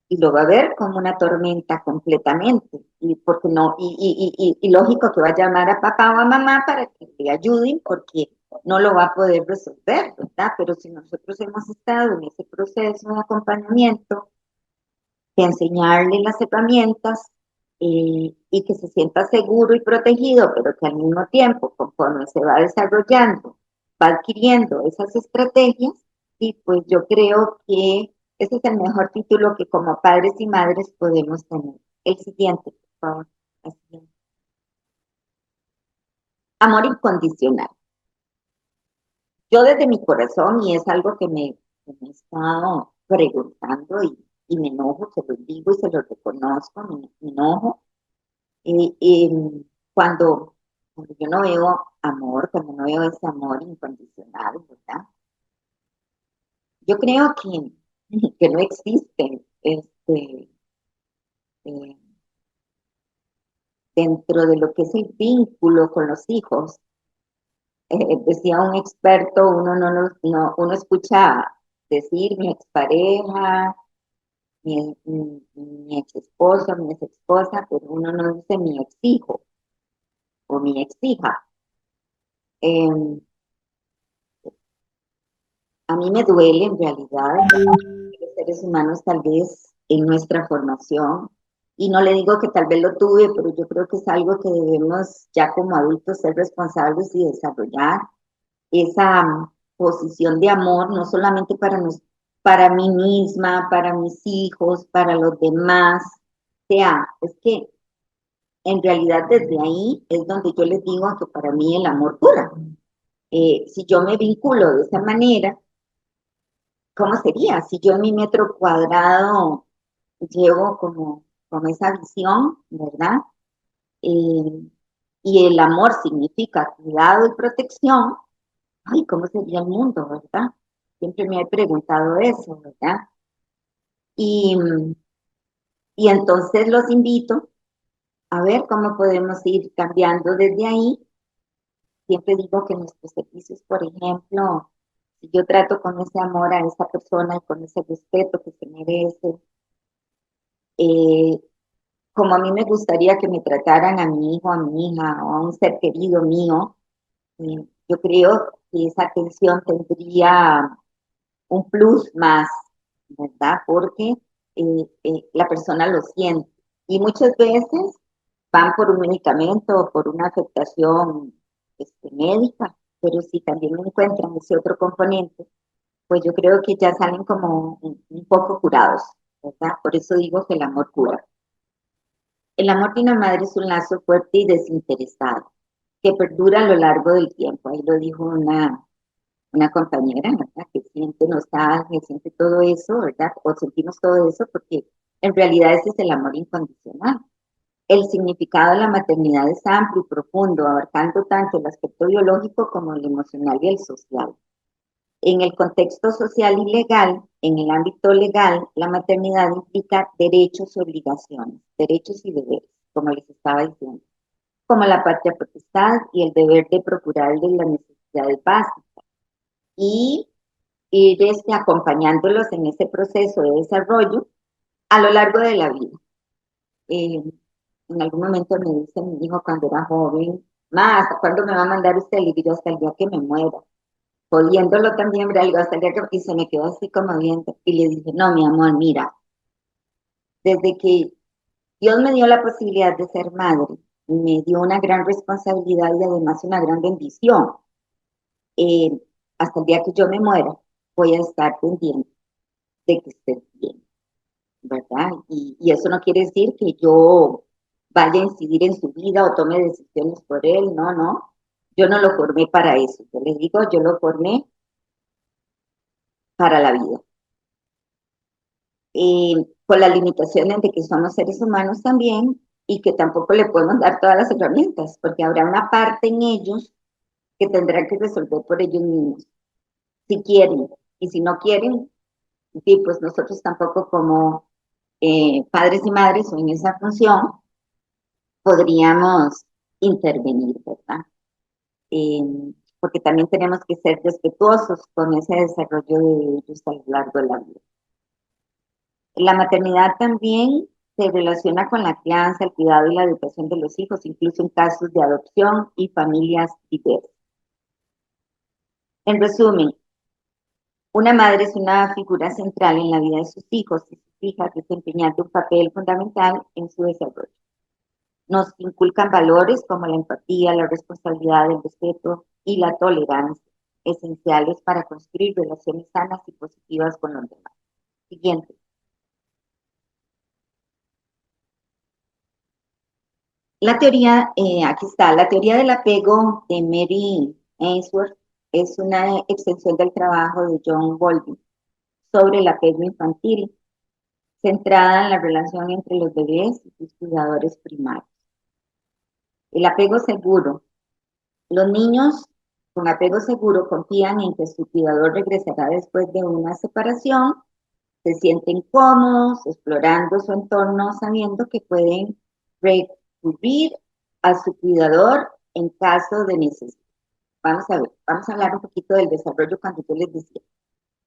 S2: y lo va a ver como una tormenta completamente. Y porque no, y lógico que va a llamar a papá o a mamá para que le ayuden, porque no lo va a poder resolver, ¿verdad? Pero si nosotros hemos estado en ese proceso de acompañamiento, de enseñarle las herramientas y que se sienta seguro y protegido, pero que al mismo tiempo, conforme se va desarrollando, va adquiriendo esas estrategias, y pues yo creo que ese es el mejor título que como padres y madres podemos tener. El siguiente, por favor. El siguiente. Amor incondicional. Yo desde mi corazón, y es algo que me he estado preguntando y me enojo, se lo digo y se lo reconozco, me enojo, eh, eh, cuando, cuando yo no veo amor, cuando no veo ese amor incondicional, ¿verdad? Yo creo que no existe eh, dentro de lo que es el vínculo con los hijos. Decía un experto, uno escucha decir mi expareja, mi ex esposo, mi ex esposa, pero uno no dice mi ex hijo o mi ex hija. Eh, a mí me duele en realidad, los seres humanos tal vez en nuestra formación, y no le digo que tal vez lo tuve, pero yo creo que es algo que debemos ya como adultos ser responsables y desarrollar esa posición de amor, no solamente para mí misma, para mis hijos, para los demás. O sea, es que en realidad desde ahí es donde yo les digo que para mí el amor cura. Si yo me vinculo de esa manera, ¿cómo sería? Si yo en mi metro cuadrado llevo como esa visión, ¿verdad? Eh, y el amor significa cuidado y protección, ay, ¿cómo sería el mundo, verdad? Siempre me he preguntado eso, ¿verdad? Y, y entonces los invito a ver cómo podemos ir cambiando desde ahí. Siempre digo que nuestros servicios, por ejemplo, si yo trato con ese amor a esa persona y con ese respeto que se merece, eh, como a mí me gustaría que me trataran a mi hijo, a mi hija o a un ser querido mío, yo creo que esa atención tendría un plus más, ¿verdad? Porque la persona lo siente. Y muchas veces van por un medicamento o por una afectación médica, pero si también encuentran ese otro componente, pues yo creo que ya salen como un poco curados, ¿verdad? Por eso digo que el amor cura. El amor de una madre es un lazo fuerte y desinteresado, que perdura a lo largo del tiempo. Ahí lo dijo una compañera, ¿verdad? Que siente nostalgia, siente todo eso, ¿verdad? O sentimos todo eso porque en realidad ese es el amor incondicional. El significado de la maternidad es amplio y profundo, abarcando tanto el aspecto biológico como el emocional y el social. En el contexto social y legal, en el ámbito legal, la maternidad implica derechos y obligaciones, derechos y deberes, como les estaba diciendo, como la patria potestad y el deber de procurarles las necesidades básicas y ir acompañándolos en ese proceso de desarrollo a lo largo de la vida. Eh, en algún momento me dice mi hijo cuando era joven, más, ¿cuándo me va a mandar usted? Le digo, hasta el día que me muera. Jodiéndolo también, le digo, hasta el día que... Y se me quedó así como viendo. Y le dije, no, mi amor, mira, desde que Dios me dio la posibilidad de ser madre, me dio una gran responsabilidad y además una gran bendición. Eh, hasta el día que yo me muera, voy a estar pendiente de que estés bien, ¿verdad? Y eso no quiere decir que yo vaya a incidir en su vida o tome decisiones por él, no, no. Yo no lo formé para eso. Yo les digo, yo lo formé para la vida. Con las limitaciones de que somos seres humanos también y que tampoco le podemos dar todas las herramientas, porque habrá una parte en ellos que tendrán que resolver por ellos mismos, si quieren. Y si no quieren, sí, pues nosotros tampoco como padres y madres o en esa función podríamos intervenir, ¿verdad? Eh, porque también tenemos que ser respetuosos con ese desarrollo de ellos a lo largo de la vida. La maternidad también se relaciona con la crianza, el cuidado y la educación de los hijos, incluso en casos de adopción y familias diversas. En resumen, una madre es una figura central en la vida de sus hijos y sus hijas, desempeñando un papel fundamental en su desarrollo. Nos inculcan valores como la empatía, la responsabilidad, el respeto y la tolerancia, esenciales para construir relaciones sanas y positivas con los demás. Siguiente. La teoría, aquí está, la teoría del apego de Mary Ainsworth es una extensión del trabajo de John Bowlby sobre el apego infantil, centrada en la relación entre los bebés y sus cuidadores primarios. El apego seguro. Los niños con apego seguro confían en que su cuidador regresará después de una separación, se sienten cómodos explorando su entorno sabiendo que pueden recurrir a su cuidador en caso de necesidad. Vamos a ver, vamos a hablar un poquito del desarrollo cuando yo les decía.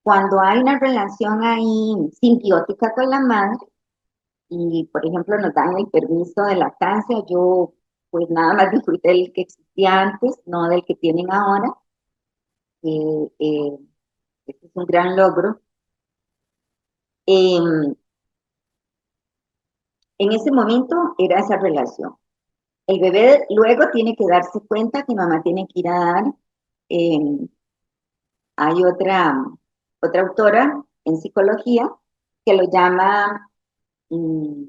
S2: Cuando hay una relación ahí simbiótica con la madre y, por ejemplo, nos dan el permiso de lactancia, yo pues nada más disfruté del que existía antes, no del que tienen ahora. Este es un gran logro. En ese momento era esa relación. El bebé luego tiene que darse cuenta que mamá tiene que ir a dar. eh, Hay otra autora en psicología que lo llama, mm,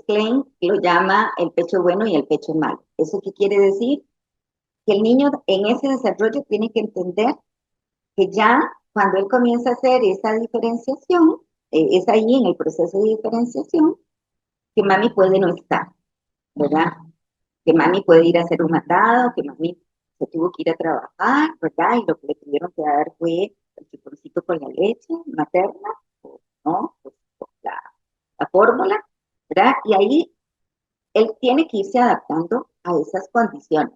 S2: Klein, lo llama el pecho bueno y el pecho malo. ¿Eso qué quiere decir? Que el niño en ese desarrollo tiene que entender que ya cuando él comienza a hacer esa diferenciación, es ahí en el proceso de diferenciación, que mami puede no estar, ¿verdad? Que mami puede ir a hacer un mandado, que mami se tuvo que ir a trabajar, ¿verdad? Y lo que le tuvieron que dar fue el chuponcito con la leche materna, o no, pues, la fórmula, ¿verdad? Y ahí él tiene que irse adaptando a esas condiciones.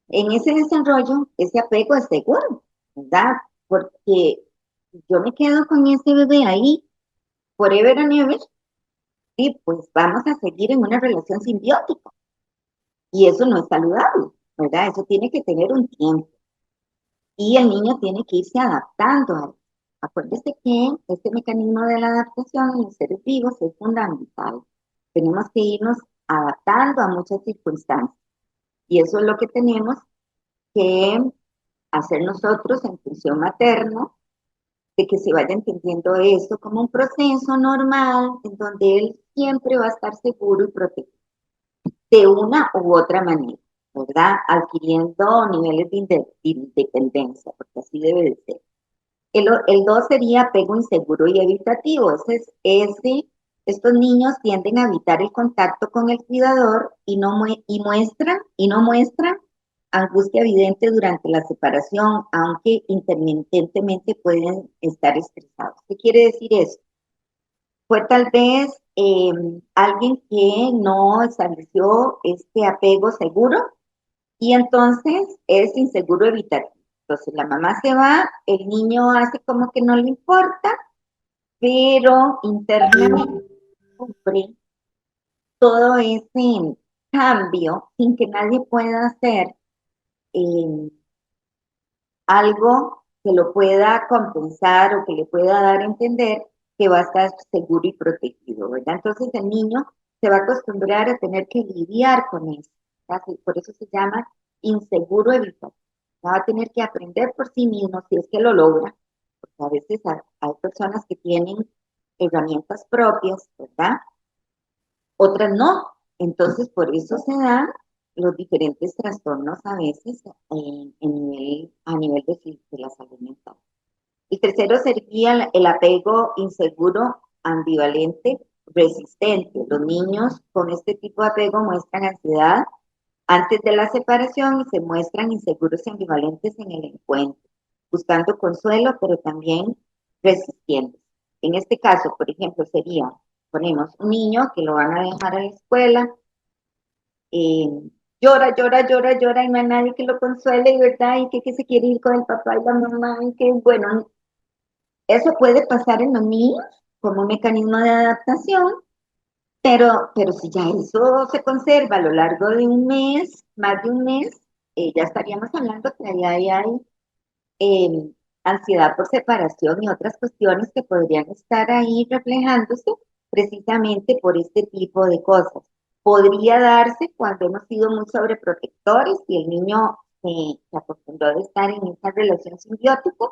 S2: En ese desarrollo, ese apego es seguro, ¿verdad? Porque yo me quedo con ese bebé ahí, forever and ever, y pues vamos a seguir en una relación simbiótica. Y eso no es saludable, ¿verdad? Eso tiene que tener un tiempo. Y el niño tiene que irse adaptando a él. Acuérdese que este mecanismo de la adaptación en los seres vivos es fundamental. Tenemos que irnos adaptando a muchas circunstancias. Y eso es lo que tenemos que hacer nosotros en función materna, de que se vaya entendiendo esto como un proceso normal en donde él siempre va a estar seguro y protegido de una u otra manera, ¿verdad? Adquiriendo niveles de independencia, porque así debe de ser. El dos sería apego inseguro y evitativo. Estos niños tienden a evitar el contacto con el cuidador y no muestran angustia evidente durante la separación, aunque intermitentemente pueden estar estresados. ¿Qué quiere decir eso? Fue tal vez alguien que no estableció este apego seguro y entonces es inseguro evitativo. Entonces la mamá se va, el niño hace como que no le importa, pero internamente sufre todo ese cambio sin que nadie pueda hacer eh, algo que lo pueda compensar o que le pueda dar a entender que va a estar seguro y protegido, ¿verdad? Entonces el niño se va a acostumbrar a tener que lidiar con eso, ¿verdad? Por eso se llama inseguro evitativo. Va a tener que aprender por sí mismo si es que lo logra, porque a veces hay personas que tienen herramientas propias, ¿verdad? Otras no. Entonces, por eso se dan los diferentes trastornos a veces a nivel de la salud mental. El tercero sería el apego inseguro, ambivalente, resistente. Los niños con este tipo de apego muestran ansiedad antes de la separación y se muestran inseguros y ambivalentes en el encuentro, buscando consuelo, pero también resistiendo. En este caso, por ejemplo, sería, ponemos un niño que lo van a dejar a la escuela, eh, llora, llora, llora, llora y no hay nadie que lo consuele, ¿verdad? Y que se quiere ir con el papá y la mamá, y que, bueno, eso puede pasar en los niños como un mecanismo de adaptación, pero si ya eso se conserva a lo largo de un mes, más de un mes, ya estaríamos hablando que ahí hay eh, ansiedad por separación y otras cuestiones que podrían estar ahí reflejándose precisamente por este tipo de cosas. Podría darse cuando hemos sido muy sobreprotectores y el niño se acostumbró a estar en esa relación simbiótica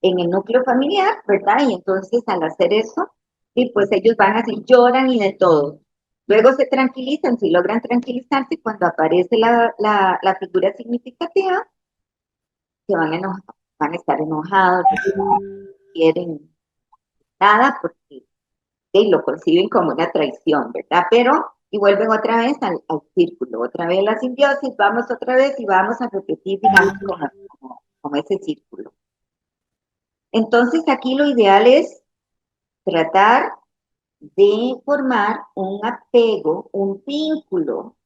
S2: en el núcleo familiar, ¿verdad? Y entonces al hacer eso, y pues ellos van así, lloran y de todo. Luego se tranquilizan, si logran tranquilizarse, cuando aparece la figura significativa, se van a enojar, van a estar enojados, no quieren nada porque lo conciben como una traición, ¿verdad? Pero, y vuelven otra vez al círculo, otra vez la simbiosis, vamos otra vez y vamos a repetir, digamos, como ese círculo. Entonces, aquí lo ideal es tratar de formar un apego, un vínculo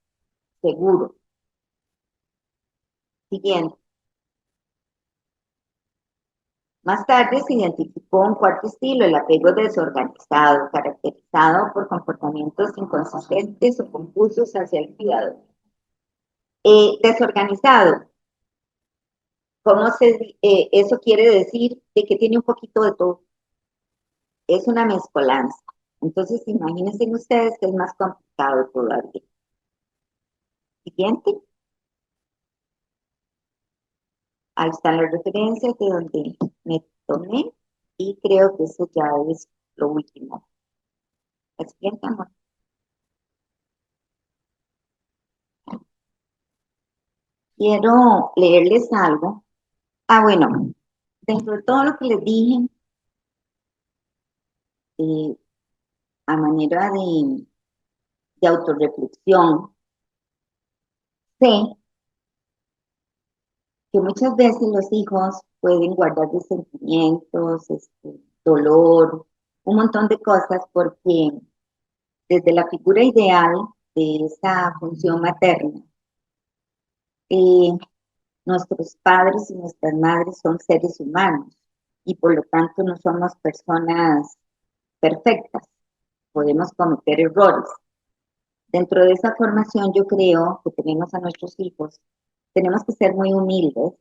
S2: seguro. Siguiente. Más tarde se identificó un cuarto estilo, el apego desorganizado, caracterizado por comportamientos inconsistentes o confusos hacia el cuidador. Desorganizado, eso quiere decir de que tiene un poquito de todo, es una mezcolanza. Entonces, imagínense ustedes que es más complicado todavía. Siguiente. Ahí están las referencias de donde me tomé y creo que eso ya es lo último. La siguiente, amor. Quiero leerles algo. Ah, bueno, dentro de todo lo que les dije, eh, a manera de autorreflexión, sé que muchas veces los hijos pueden guardar resentimientos, dolor, un montón de cosas, porque desde la figura ideal de esa función materna, eh, nuestros padres y nuestras madres son seres humanos y por lo tanto no somos personas perfectas, podemos cometer errores. Dentro de esa formación yo creo que tenemos a nuestros hijos, tenemos que ser muy humildes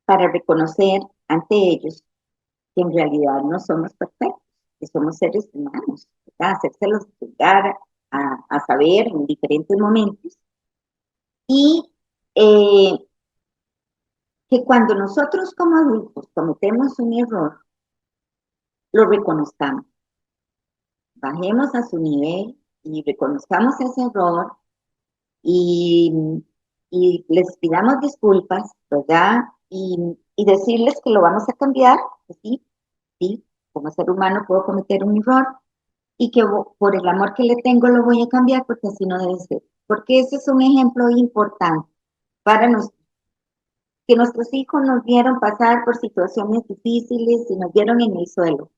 S2: para reconocer ante ellos que en realidad no somos perfectos, que somos seres humanos, ¿verdad? Hacérselos llegar a saber en diferentes momentos y que cuando nosotros como adultos cometemos un error, lo reconozcamos, bajemos a su nivel y reconozcamos ese error y, y les pidamos disculpas, ¿verdad? Y decirles que lo vamos a cambiar, que sí, sí, como ser humano puedo cometer un error y que por el amor que le tengo lo voy a cambiar porque así no debe ser. Porque ese es un ejemplo importante para nosotros, que nuestros hijos nos vieron pasar por situaciones difíciles y nos vieron en el suelo,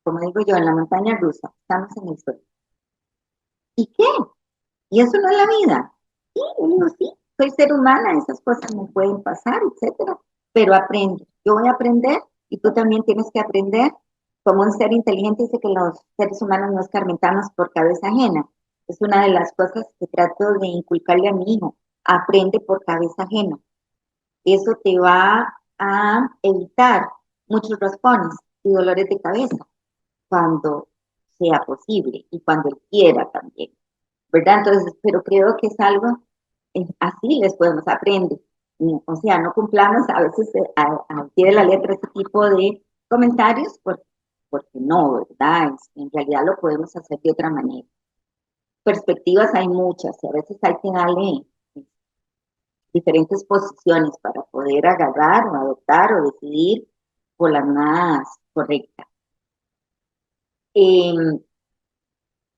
S2: como digo yo, en la montaña rusa, estamos en el suelo. ¿Y qué? ¿Y eso no es la vida? Sí, yo digo, sí, soy ser humana, esas cosas me pueden pasar, etcétera, pero aprendo. Yo voy a aprender y tú también tienes que aprender. Como un ser inteligente dice que los seres humanos no escarmentamos por cabeza ajena. Es una de las cosas que trato de inculcarle a mi hijo. Aprende por cabeza ajena. Eso te va a evitar muchos raspones y dolores de cabeza cuando sea posible y cuando él quiera también. ¿Verdad? Entonces, pero creo que es algo, así les podemos aprender. O sea, no cumplamos a veces al pie de la letra este tipo de comentarios porque no, ¿verdad? En realidad lo podemos hacer de otra manera. Perspectivas hay muchas y a veces hay que darle diferentes posiciones para poder agarrar o adoptar o decidir por las más correctas. Eh,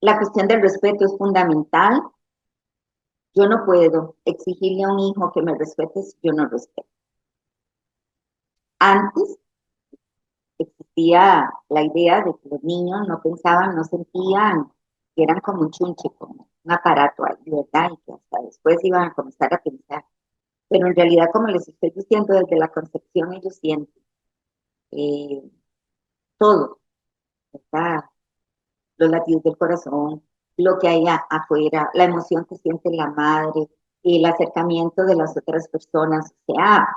S2: la cuestión del respeto es fundamental. Yo no puedo exigirle a un hijo que me respete si yo no respeto. Antes existía la idea de que los niños no pensaban, no sentían, que eran como un chunche, como un aparato ahí, ¿verdad? Y que hasta después iban a comenzar a pensar. Pero en realidad, como les estoy diciendo, desde la concepción ellos sienten eh, todo, ¿verdad? Los latidos del corazón, lo que hay afuera, la emoción que siente la madre, el acercamiento de las otras personas. O sea,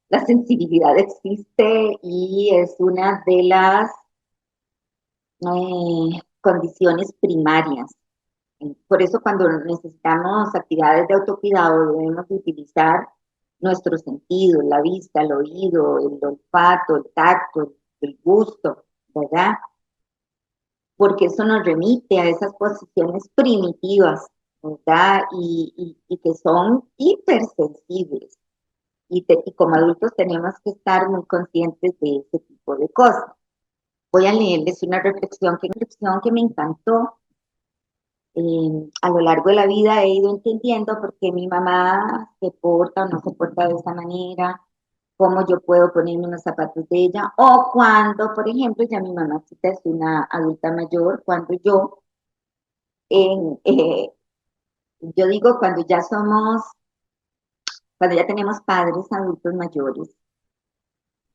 S2: la sensibilidad existe y es una de las condiciones primarias. Por eso cuando necesitamos actividades de autocuidado debemos de utilizar nuestros sentidos, la vista, el oído, el olfato, el tacto, el gusto, ¿verdad? Porque eso nos remite a esas posiciones primitivas, ¿verdad? Y que son hipersensibles. Y como adultos tenemos que estar muy conscientes de ese tipo de cosas. Voy a leerles una reflexión que me encantó. A lo largo de la vida he ido entendiendo por qué mi mamá se porta o no se porta de esa manera, cómo yo puedo ponerme en los zapatos de ella, o cuando, por ejemplo, ya mi mamacita es una adulta mayor, cuando en, eh, yo digo cuando ya tenemos padres adultos mayores,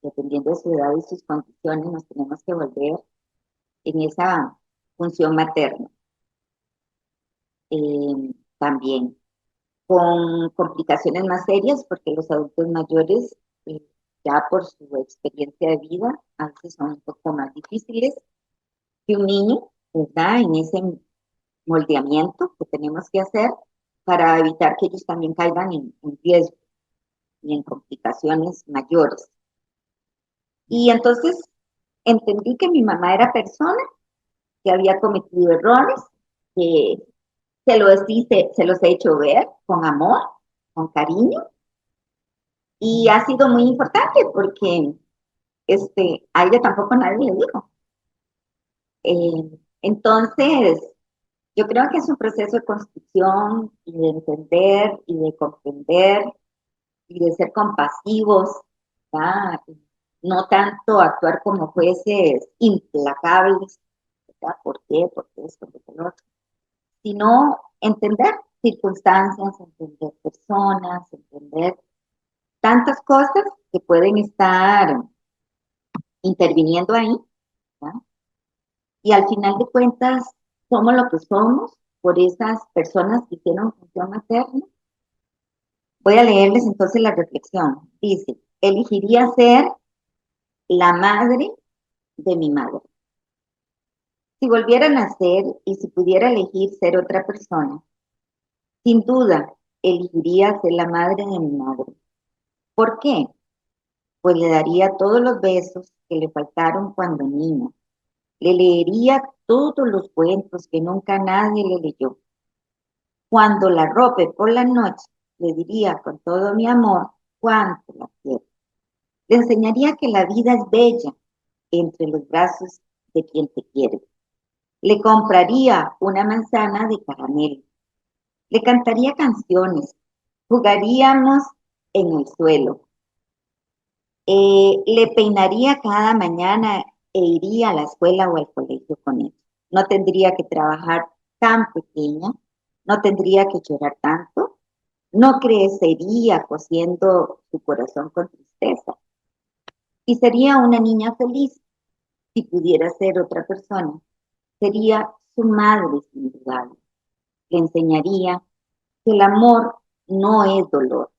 S2: dependiendo de su edad y sus condiciones, nos tenemos que volver en esa función materna también, con complicaciones más serias, porque los adultos mayores, eh, ya por su experiencia de vida, a veces son un poco más difíciles que un niño, ¿verdad? En ese moldeamiento que tenemos que hacer para evitar que ellos también caigan en riesgo y en complicaciones mayores. Y entonces entendí que mi mamá era persona, que había cometido errores, que se los he hecho ver con amor, con cariño, y ha sido muy importante porque a ella tampoco nadie le dijo. Entonces, yo creo que es un proceso de construcción y de entender y de comprender y de ser compasivos, ¿verdad? No tanto actuar como jueces implacables, ¿verdad? ¿Por qué? ¿Por qué esto? ¿Por qué lo otro? Sino entender circunstancias, entender personas, entender tantas cosas que pueden estar interviniendo ahí, ¿verdad? Y al final de cuentas, somos lo que somos por esas personas que hicieron función materna. Voy a leerles entonces la reflexión. Dice, elegiría ser la madre de mi madre. Si volviera a nacer y si pudiera elegir ser otra persona, sin duda elegiría ser la madre de mi madre. ¿Por qué? Pues le daría todos los besos que le faltaron cuando niña. Le leería todos los cuentos que nunca nadie le leyó. Cuando la rope por la noche, le diría con todo mi amor cuánto la quiero. Le enseñaría que la vida es bella entre los brazos de quien te quiere. Le compraría una manzana de caramelo. Le cantaría canciones. Jugaríamos en el suelo. Le peinaría cada mañana e iría a la escuela o al colegio con él. No tendría que trabajar tan pequeña, no tendría que llorar tanto, no crecería cosiendo su corazón con tristeza y sería una niña feliz si pudiera ser otra persona. Sería su madre sin duda. Le enseñaría que el amor no es dolor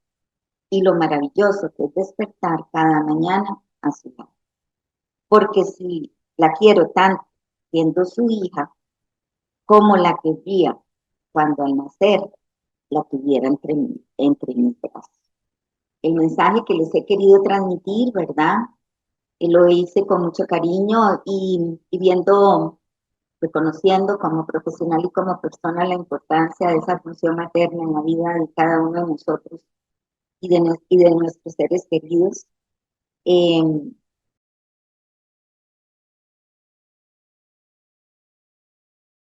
S2: y lo maravilloso que es despertar cada mañana a su lado. Porque si la quiero tanto siendo su hija, como la querría cuando al nacer la tuviera entre mis brazos. El mensaje que les he querido transmitir, ¿verdad? Lo hice con mucho cariño y viendo, reconociendo como profesional y como persona la importancia de esa función materna en la vida de cada uno de nosotros y de nuestros seres queridos.